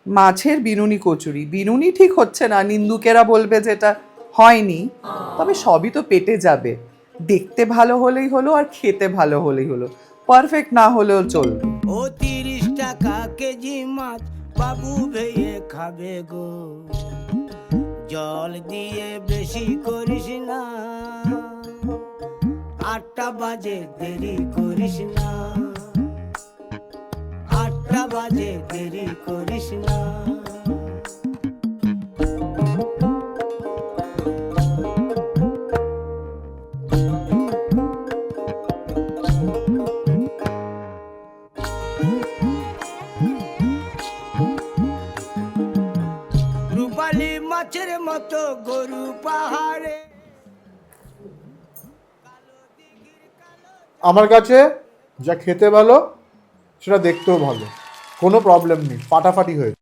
মাছের বিনুনি কচুরি, বিনুনি ঠিক হচ্ছে না, নিন্দুকেরা বলবে যেটা হয়নি, তবে সবই তো পেটে যাবে। দেখতে ভালো হলেই হলো আর খেতে ভালো হলেই হলো, পারফেক্ট না হলেও চলবে। ও 30 টাকা কেজি মাছ বাবু ভেয়ে খাবে গো, জল দিয়ে বেশি করিস না, 8টা বাজে দেরি করিস না, 8টা বাজে দেরি করিস না। রূপালী মাছের মতো গরু পাহাড়ে। আমার কাছে যা খেতে ভালো সেটা দেখতেও ভালো, কোনো প্রবলেম নেই, ফাটাফাটি হয়েছে।